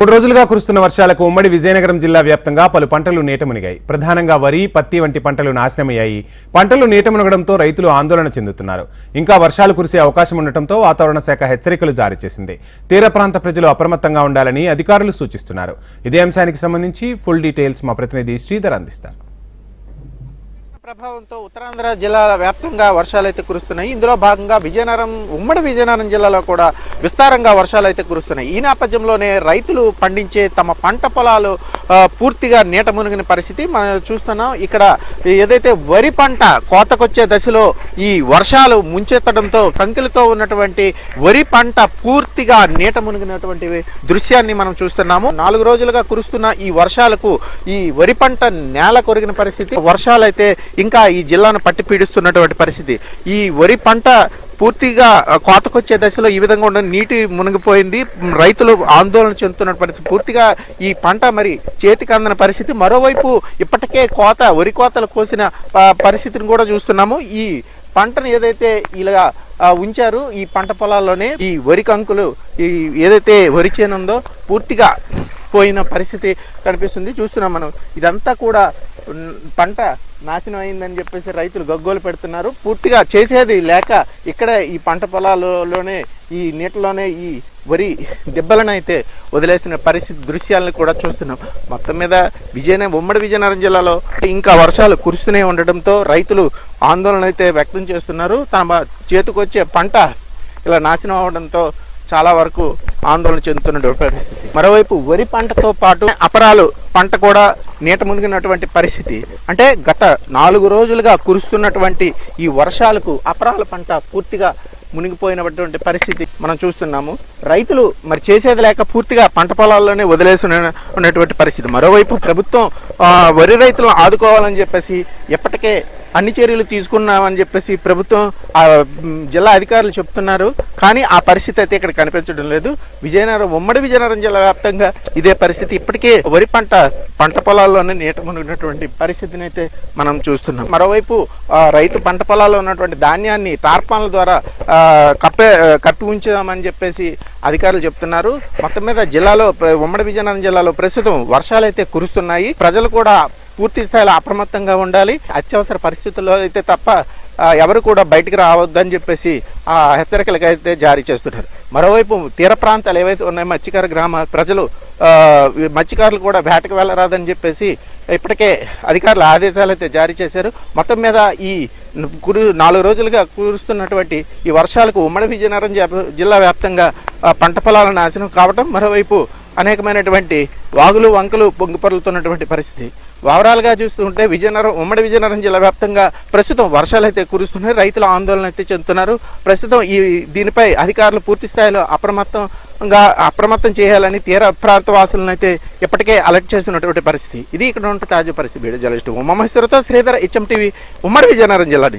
మూడు రోజులుగా కురుస్తున్న వర్షాలకు ఉమ్మడి విజయనగరం జిల్లా వ్యాప్తంగా పలు పంటలు నీట మునిగాయి. ప్రధానంగా వరి, పత్తి వంటి పంటలు నాశనమయ్యాయి. పంటలు నీట మునగడంతో రైతులు ఆందోళన చెందుతున్నారు. ఇంకా వర్షాలు కురిసే అవకాశం ఉండటంతో వాతావరణ శాఖ హెచ్చరికలు జారీ చేసింది. తీర ప్రాంత ప్రజలు అప్రమత్తంగా ఉండాలని అధికారులు సూచిస్తున్నారు. ఇదే అంశానికి సంబంధించి ఫుల్ డీటెయిల్స్ మా ప్రతినిధి శ్రీధర్ అందిస్తారు. ప్రభావంతో ఉత్తరాంధ్ర జిల్లాల వ్యాప్తంగా వర్షాలైతే కురుస్తున్నాయి. ఇందులో భాగంగా ఉమ్మడి విజయనగరం జిల్లాలో కూడా విస్తారంగా వర్షాలైతే కురుస్తున్నాయి. ఈ నేపథ్యంలోనే రైతులు పండించే తమ పంట పొలాలు పూర్తిగా నీట మునిగిన పరిస్థితి మనం చూస్తున్నాం. ఇక్కడ ఏదైతే వరి పంట కోతకొచ్చే దశలో ఈ వర్షాలు ముంచెత్తడంతో కంకిలతో ఉన్నటువంటి వరి పంట పూర్తిగా నీట మునిగినటువంటి దృశ్యాన్ని మనం చూస్తున్నాము. 4 రోజులుగా కురుస్తున్న ఈ వర్షాలకు ఈ వరి పంట నేల కొరిగిన పరిస్థితి. వర్షాలైతే ఇంకా ఈ జిల్లాను పట్టి పీడిస్తున్నటువంటి పరిస్థితి. ఈ వరి పంట పూర్తిగా కోతకొచ్చే దశలో ఈ విధంగా ఉన్న నీటి మునిగిపోయింది. రైతులు ఆందోళన చెందుతున్న పరిస్థితి. పూర్తిగా ఈ పంట మరి చేతికి అందిన పరిస్థితి. మరోవైపు ఇప్పటికే వరి కోతలు కోసిన పరిస్థితిని కూడా చూస్తున్నాము. ఈ పంటను ఏదైతే ఇలా ఉంచారు ఈ పంట పొలాల్లోనే ఈ వరి కంకులు ఏదైతే వరి చేను ఉందో పూర్తిగా పోయిన పరిస్థితి కనిపిస్తుంది. చూస్తున్నాం మనం. ఇదంతా కూడా పంట నాశనం అయిందని చెప్పేసి రైతులు గగ్గోలు పెడుతున్నారు. పూర్తిగా చేసేది లేక ఇక్కడ ఈ పంట పొలాల్లోనే ఈ నీటిలోనే ఈ వరి దెబ్బలను అయితే వదిలేసిన పరిస్థితి దృశ్యాలను కూడా చూస్తున్నాం. మొత్తం మీద ఉమ్మడి విజయనగరం జిల్లాలో ఇంకా వర్షాలు కురుస్తూనే ఉండడంతో రైతులు ఆందోళన అయితే వ్యక్తం చేస్తున్నారు. తమ చేతికొచ్చే పంట ఇలా నాశనం అవడంతో చాలా వరకు ఆందోళన చెందుతున్న పరిస్థితి. మరోవైపు వరి పంటతో పాటు అపరాలు పంట కూడా నీట మునిగినటువంటి పరిస్థితి. అంటే గత 4 రోజులుగా కురుస్తున్నటువంటి ఈ వర్షాలకు అపరాల పంట పూర్తిగా మునిగిపోయినటువంటి పరిస్థితి మనం చూస్తున్నాము. రైతులు మరి చేసేది లేక పూర్తిగా పంట పొలాల్లోనే వదిలేసి ఉన్నటువంటి పరిస్థితి. మరోవైపు ప్రభుత్వం వరి రైతులను ఆదుకోవాలని చెప్పేసి ఎప్పటికే అన్ని చర్యలు తీసుకున్నామని చెప్పేసి ప్రభుత్వం జిల్లా అధికారులు చెప్తున్నారు. కానీ ఆ పరిస్థితి అయితే ఇక్కడ కనిపించడం లేదు. ఉమ్మడి విజయనగరం జిల్లా వ్యాప్తంగా ఇదే పరిస్థితి. ఇప్పటికే వరి పంట పొలాల్లోనే నీట మునిగినటువంటి పరిస్థితిని అయితే మనం చూస్తున్నాం. మరోవైపు రైతు పంట పొలాల్లో ఉన్నటువంటి ధాన్యాన్ని టార్పాన్ల ద్వారా కప్పి ఉంచామని చెప్పేసి అధికారులు చెప్తున్నారు. మొత్తం మీద ఉమ్మడి విజయనగరం జిల్లాలో ప్రస్తుతం వర్షాలు అయితే కురుస్తున్నాయి. ప్రజలు కూడా పూర్తి స్థాయిలో అప్రమత్తంగా ఉండాలి. అత్యవసర పరిస్థితుల్లో అయితే తప్ప ఎవరు కూడా బయటికి రావద్దని చెప్పేసి ఆ హెచ్చరికలు అయితే జారీ చేస్తున్నారు. మరోవైపు తీర ప్రాంతాలు ఏవైతే ఉన్నాయో మత్స్యకార గ్రామ ప్రజలు మత్స్యకారులు కూడా వేటకు వెళ్ళరాదని చెప్పేసి ఇప్పటికే అధికారులు ఆదేశాలు అయితే జారీ చేశారు. మొత్తం మీద ఈ 4 రోజులుగా కురుస్తున్నటువంటి ఈ వర్షాలకు ఉమ్మడి విజయనగరం జిల్లా వ్యాప్తంగా పంట పొలాల నాశనం కావటం, మరోవైపు అనేకమైనటువంటి వాగులు వంకలు పొంగిపొర్లుతున్నటువంటి పరిస్థితి. ఓవరాల్గా చూస్తుంటే ఉమ్మడి విజయనగరం జిల్లా వ్యాప్తంగా ప్రస్తుతం వర్షాలు అయితే కురుస్తున్నాయి. రైతులు ఆందోళన అయితే చెందుతున్నారు. ప్రస్తుతం దీనిపై అధికారులు పూర్తి స్థాయిలో అప్రమత్తం చేయాలని తీర ప్రాంత వాసులను అయితే ఇప్పటికే అలర్ట్ చేస్తున్నటువంటి పరిస్థితి. ఇది ఇక్కడ ఉన్న తాజా పరిస్థితి. వీడియో జర్నలిస్ట్ ఉమామహేశ్వరతో శ్రీధర్, HM TV, ఉమ్మడి విజయనగరం జిల్లా.